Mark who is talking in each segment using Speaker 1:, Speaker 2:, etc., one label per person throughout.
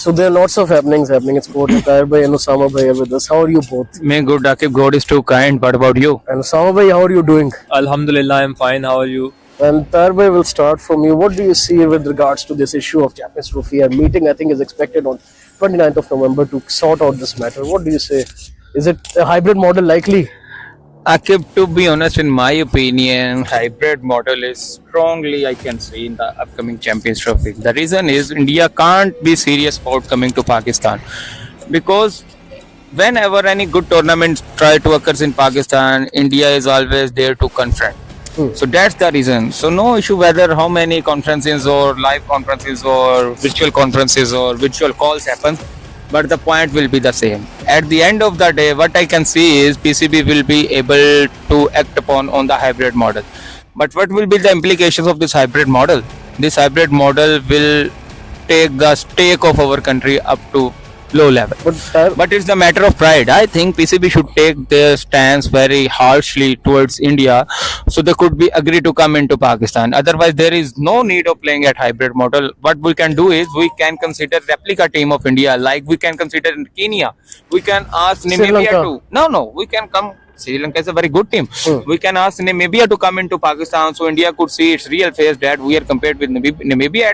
Speaker 1: So there are lots of happenings happening in sport. And Tahir bhai and Osama bhai are with us. How are you both?
Speaker 2: May good Akib, God is too kind. What about you?
Speaker 1: And Osama bhai, how are you doing?
Speaker 3: Alhamdulillah, I'm fine. How are you?
Speaker 1: And Tahir bhai, will start from you. What do you see with regards to this issue of Champions Trophy? A meeting, I think, is expected on 29th of November to sort out this matter. What do you say? Is it a hybrid model likely?
Speaker 2: Akib, to be honest, in my opinion, hybrid model is strongly, I can say, in the upcoming Champions Trophy. The reason is India can't be serious about coming to Pakistan because whenever any good tournament try to occurs in Pakistan, India is always there to confront. So that's the reason. So no issue whether how many conferences or live conferences or virtual conferences or virtual calls happen, but the point will be the same. At the end of the day, what I can see is PCB will be able to act upon on the hybrid model. But what will be the implications of this hybrid model? This hybrid model will take the stake of our country up to low level. But it's the matter of pride. I think PCB should take their stance very harshly towards India, so they could be agree to come into Pakistan. Otherwise, there is no need of playing at hybrid model. What we can do is we can consider replica team of India, like we can consider in Kenya. We can ask Namibia to. No, we can come. Sri Lanka is a very good team. We can ask Namibia to come into Pakistan, so India could see its real face that we are compared with Namibia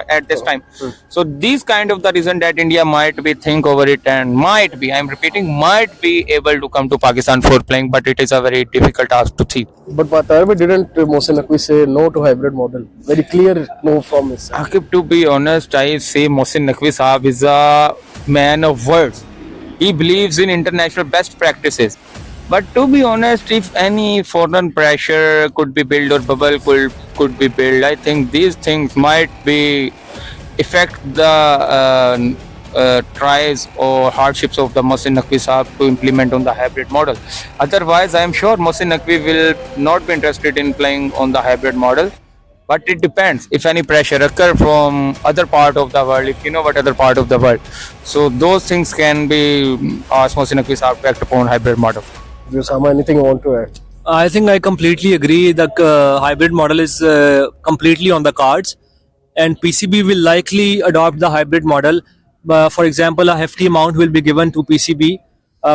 Speaker 2: at this time. So these kind of the reason that India might be think over it and might be, I am repeating, might be able to come to Pakistan for playing, but it is a very difficult task to see.
Speaker 1: But Tahir bhai, didn't Mohsin Naqvi say no to hybrid model? Very clear no from his side.
Speaker 2: Akib, to be honest, I say Mohsin Naqvi Saab is a man of words. He believes in international best practices. But to be honest, if any foreign pressure could be built or bubble could be built, I think these things might be affect the tries or hardships of the Mohsin Naqvi Saab to implement on the hybrid model. Otherwise, I am sure Mohsin Naqvi will not be interested in playing on the hybrid model. But it depends if any pressure occur from other part of the world, if you know what other part of the world. So those things can be asked Mohsin Naqvi Saab to act upon hybrid model.
Speaker 1: Osama, anything you want to add?
Speaker 3: I think I completely agree. The hybrid model is completely on the cards, and PCB will likely adopt the hybrid model. For example, a hefty amount will be given to PCB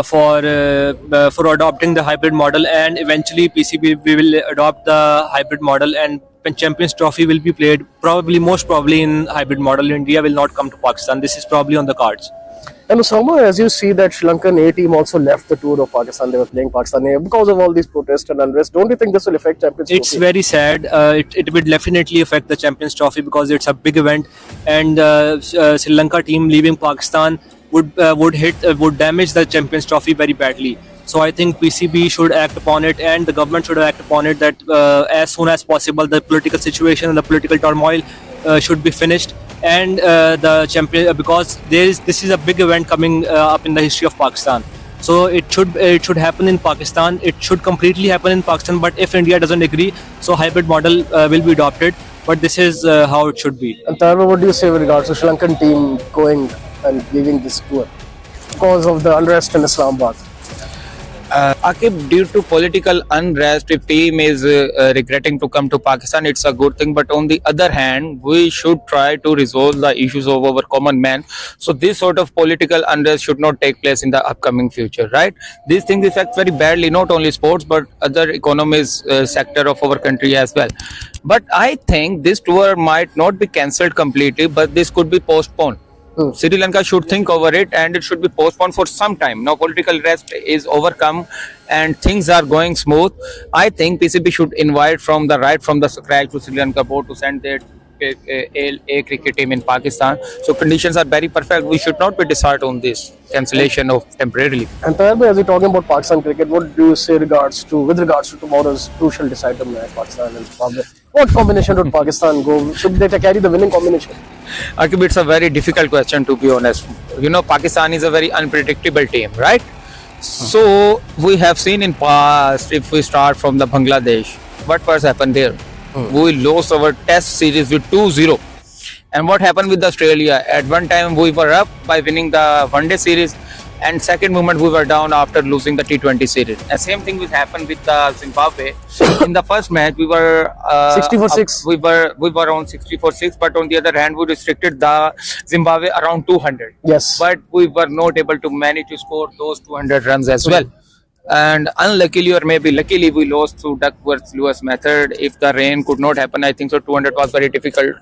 Speaker 3: for adopting the hybrid model, and eventually PCB will adopt the hybrid model, and Champions Trophy will be played most probably in hybrid model. India will not come to Pakistan. This is probably on the cards.
Speaker 1: And Osama, as you see that Sri Lankan A team also left the tour of Pakistan, they were playing Pakistan A because of all these protests and unrest. Don't you think this will affect Champions Trophy?
Speaker 3: It's very sad. It will definitely affect the Champions Trophy because it's a big event, and Sri Lanka team leaving Pakistan would damage the Champions Trophy very badly. So I think PCB should act upon it, and the government should act upon it that as soon as possible the political situation and the political turmoil should be finished, and the champion because this is a big event coming up in the history of Pakistan. So it should happen in Pakistan. It should completely happen in Pakistan. But if India doesn't agree, so hybrid model will be adopted. But this is how it should be.
Speaker 1: And Tahir, what do you say with regards to Sri Lankan team going and leaving this tour because of the unrest in Islamabad?
Speaker 2: Akib, due to political unrest, if team is regretting to come to Pakistan, it's a good thing. But on the other hand, we should try to resolve the issues of our common man. So this sort of political unrest should not take place in the upcoming future, right? These things affect very badly not only sports but other economies sector of our country as well. But I think this tour might not be cancelled completely, but this could be postponed. Sri Lanka should think over it, and it should be postponed for some time. Now political rest is overcome and things are going smooth. I think PCB should invite from the scratch to Sri Lanka board to send their A cricket team in Pakistan. So conditions are very perfect. We should not be decided on this cancellation of temporarily.
Speaker 1: And Tahir, as you're talking about Pakistan cricket, what do you say with regards to tomorrow's crucial decider match, Pakistan and Zimbabwe? What combination would Pakistan go? Should they carry the winning combination?
Speaker 2: Akib, it's a very difficult question to be honest. You know, Pakistan is a very unpredictable team, right? So we have seen in past, if we start from the Bangladesh, what was happened there? We lost our test series with 2-0. And what happened with Australia? At one time we were up by winning the one day series, and second moment we were down after losing the T20 series. And same thing will happen with Zimbabwe. In the first match, we were
Speaker 1: 60 for 6.
Speaker 2: We were on 60 for 6, but on the other hand, we restricted the Zimbabwe around 200.
Speaker 1: Yes.
Speaker 2: But we were not able to manage to score those 200 runs as well. And unluckily or maybe luckily, we lost through Duckworth-Lewis method. If the rain could not happen, I think so 200 was very difficult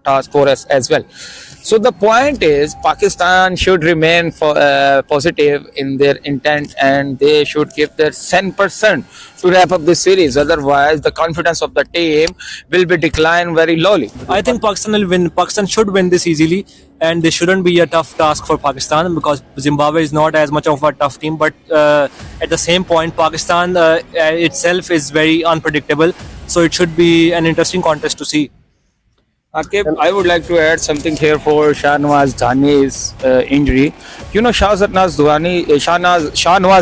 Speaker 2: task for us as well. So the point is, Pakistan should remain positive in their intent, and they should give their 10% to wrap up this series. Otherwise, the confidence of the team will be declined very lowly.
Speaker 3: I think Pakistan will win. Pakistan should win this easily, and this shouldn't be a tough task for Pakistan because Zimbabwe is not as much of a tough team. But at the same point, Pakistan itself is very unpredictable, so it should be an interesting contest to see.
Speaker 2: Akib, I would like to add something here for Shahnawaz Dhani's injury. You know, Shahnawaz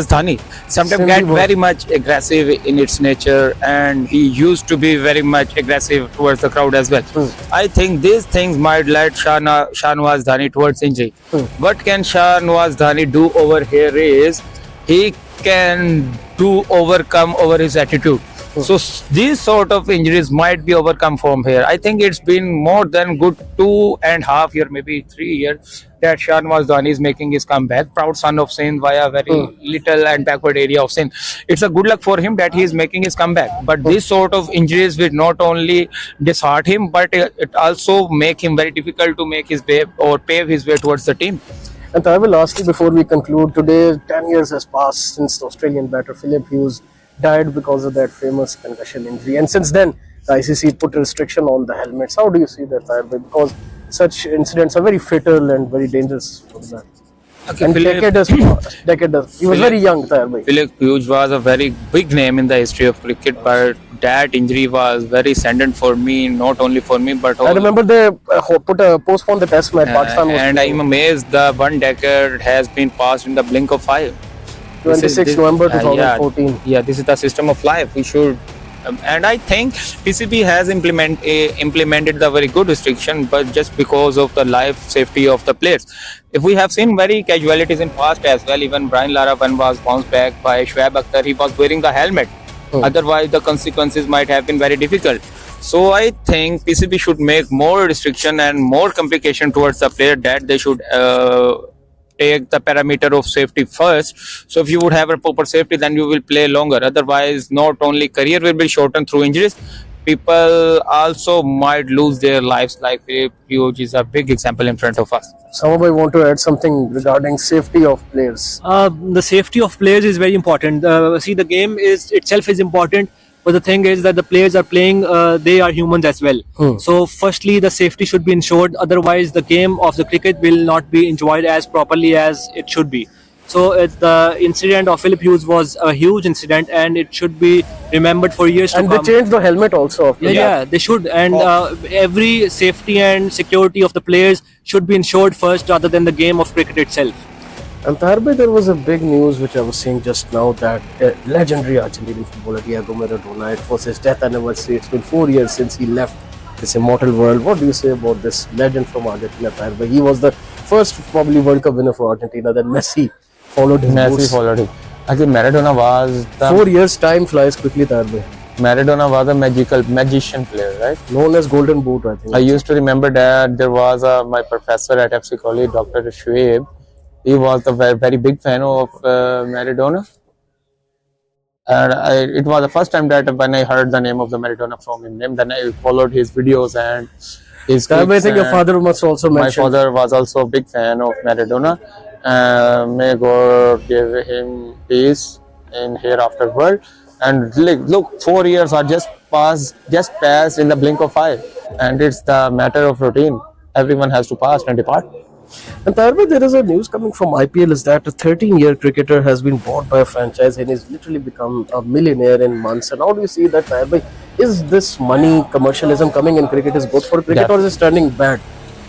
Speaker 2: Dhani sometimes get very much aggressive in its nature, and he used to be very much aggressive towards the crowd as well. I think these things might lead Shahnawaz Dhani towards injury. What can Shahnawaz Dhani do over here is he can overcome over his attitude. So these sort of injuries might be overcome from here. I think it's been more than good 2.5 years, maybe 3 years, that Shahnawaz Dhani is making his comeback. Proud son of Sindh via very little and backward area of Sindh. It's a good luck for him that he is making his comeback. But this sort of injuries will not only disheart him, but it also make him very difficult to make his way or pave his way towards the team.
Speaker 1: And I will lastly, before we conclude, today 10 years has passed since the Australian batter Philip Hughes died because of that famous concussion injury, and since then the ICC put a restriction on the helmets. How do you see that, Tahir? Because such incidents are very fatal and very dangerous for the man.
Speaker 2: Okay,
Speaker 1: And he was very young, Tahir.
Speaker 2: Philip Hughes was a very big name in the history of cricket, but that injury was very sendent for me, not only for me, but
Speaker 1: I
Speaker 2: all.
Speaker 1: remember they postponed the test match. Pakistan was
Speaker 2: And I'm amazed the 1 decade has been passed in the blink of 5.
Speaker 1: 26 November 2014.
Speaker 2: Yeah, this is the system of life. We should, and I think PCB has implemented the very good restriction, but just because of the life safety of the players. If we have seen very casualties in past as well, even Brian Lara when was bounced back by Shoaib Akhtar, he was wearing the helmet. Otherwise, the consequences might have been very difficult. So I think PCB should make more restriction and more complication towards the player, that they should take the parameter of safety first. So if you would have a proper safety, then you will play longer. Otherwise, not only career will be shortened through injuries, people also might lose their lives. Like Philip Hughes is a big example in front of us.
Speaker 1: Somebody want to add something regarding safety of players?
Speaker 3: The safety of players is very important. See, the game itself is important, but the thing is that the players are playing, they are humans as well. So firstly, the safety should be ensured. Otherwise, the game of the cricket will not be enjoyed as properly as it should be. So the incident of Philip Hughes was a huge incident, and it should be remembered for years to
Speaker 1: And
Speaker 3: come.
Speaker 1: they changed the helmet also. After
Speaker 3: Yeah, they should. And every safety and security of the players should be ensured first, rather than the game of cricket itself.
Speaker 1: And Tahir, there was a big news which I was seeing just now, that legendary Argentinian footballer Diego Maradona, it was his death anniversary. It's been 4 years since he left this immortal world. What do you say about this legend from Argentina, Tahir? He was the first probably World Cup winner for Argentina. Then Messi followed his boots.
Speaker 2: followed him. Actually, Maradona was
Speaker 1: 4 years time flies quickly, Tahir.
Speaker 2: Maradona was a magician player, right?
Speaker 1: Known as Golden Boot, I think.
Speaker 2: I used to remember that there was my professor at FC College, Dr. Shoaib. He was a very big fan of Maradona. And it was the first time that when I heard the name of the Maradona from him, then I followed his videos and his
Speaker 1: Tahir, I
Speaker 2: clips.
Speaker 1: think your father must also
Speaker 2: My
Speaker 1: mention.
Speaker 2: father was also a big fan of Maradona. May God give him peace in hereafter world. And look, 4 years are just passed in the blink of 5, and it's the matter of routine. Everyone has to pass and depart.
Speaker 1: And Tahir, there is a news coming from IPL is that a 13-year cricketer has been bought by a franchise and he's literally become a millionaire in months. And how do you see that, Tahir? Is this money commercialism coming in cricket is good for cricket, or is it turning bad?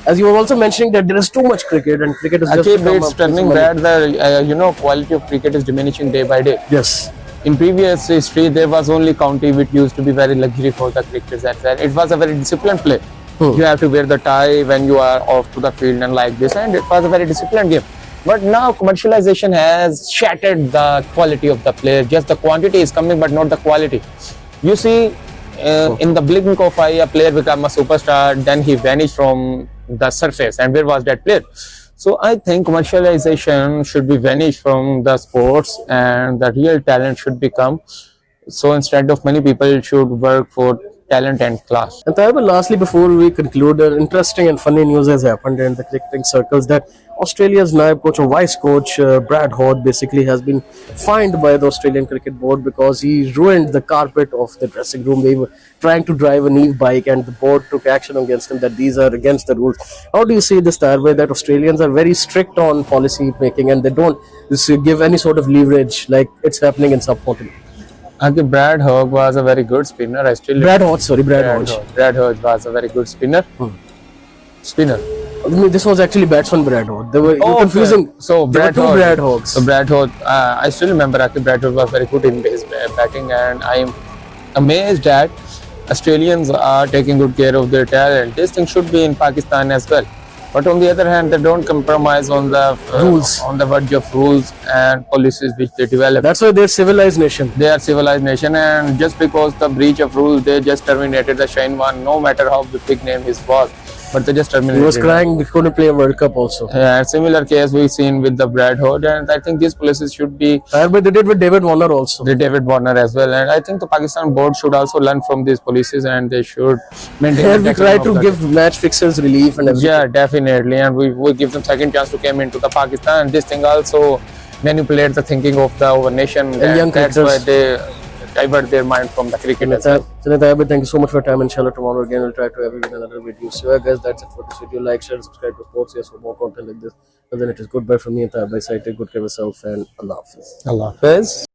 Speaker 1: As you were also mentioning that there is too much cricket and cricket is just become
Speaker 2: it's turning bad. The quality of cricket is diminishing day by day.
Speaker 1: Yes.
Speaker 2: In previous history, there was only county which used to be very luxury for the cricketers. It was a very disciplined play. You have to wear the tie when you are off to the field and like this, and it was a very disciplined game.
Speaker 4: But now commercialization has shattered the quality of the player. Just the quantity is coming, but not the quality. You see, in the blink of eye, a player become a superstar, then he vanished from the surface. And where was that player? So I think commercialization should be vanished from the sports, and the real talent should become. So instead of many people should work for talent and class.
Speaker 1: And Taiba, lastly, before we conclude, interesting and funny news has happened in the cricketing circles that Australia's naib coach or vice coach Brad Hodge basically has been fined by the Australian Cricket Board because he ruined the carpet of the dressing room. They were trying to drive an Eve bike, and the board took action against him that these are against the rules. How do you see this, Taiba, that Australians are very strict on policy making and they don't give any sort of leverage like it's happening in subcontinent?
Speaker 4: Okay, Brad Hodge was a very good spinner. I still
Speaker 1: Brad Hodge
Speaker 4: Brad Hodge was a very good spinner. Spinner.
Speaker 1: I mean, this was actually batsman Brad Hodge. They were confusing.
Speaker 4: So
Speaker 1: There were
Speaker 4: Brad
Speaker 1: two
Speaker 4: Hodge.
Speaker 1: Brad Hodges.
Speaker 4: So Brad Hodge. I still remember. Actually, Brad Hodge was very good in his batting, and I am amazed that Australians are taking good care of their talent. This thing should be in Pakistan as well. But on the other hand, they don't compromise on the
Speaker 1: Rules.
Speaker 4: on the verge of rules and policies which they develop.
Speaker 1: That's why they're civilized nation.
Speaker 4: They are civilized nation, and just because the breach of rule, they just terminated the Shane Warne, no matter how big name his was, but they just terminated.
Speaker 1: He was
Speaker 4: it.
Speaker 1: crying he couldn't play a World Cup also.
Speaker 4: Yeah, similar case we've seen with the Brad Hodge, and I think these policies should be
Speaker 1: But they did with David Warner also.
Speaker 4: the David Warner as well. And I think the Pakistan board should also learn from these policies, and they should maintain.
Speaker 1: Here
Speaker 4: the
Speaker 1: we
Speaker 4: decorum
Speaker 1: try
Speaker 4: of
Speaker 1: to
Speaker 4: the
Speaker 1: give match fixers relief and everything.
Speaker 4: Yeah, definitely, and we give them second chance to come into the Pakistan. This thing also manipulate the thinking of the our nation, and
Speaker 1: young
Speaker 4: that's why
Speaker 1: cricketers.
Speaker 4: they divert their mind from the cricket as well.
Speaker 1: Thank you so much for your time. Inshallah, tomorrow again we'll try to have you in another video. So, yeah, guys, that's it for this video. Like, share, subscribe to Sports Yes for more content like this. And then it is goodbye from me and Taib. Bye, side. Take good care of yourself and Allah Hafiz.
Speaker 4: Allah Hafiz.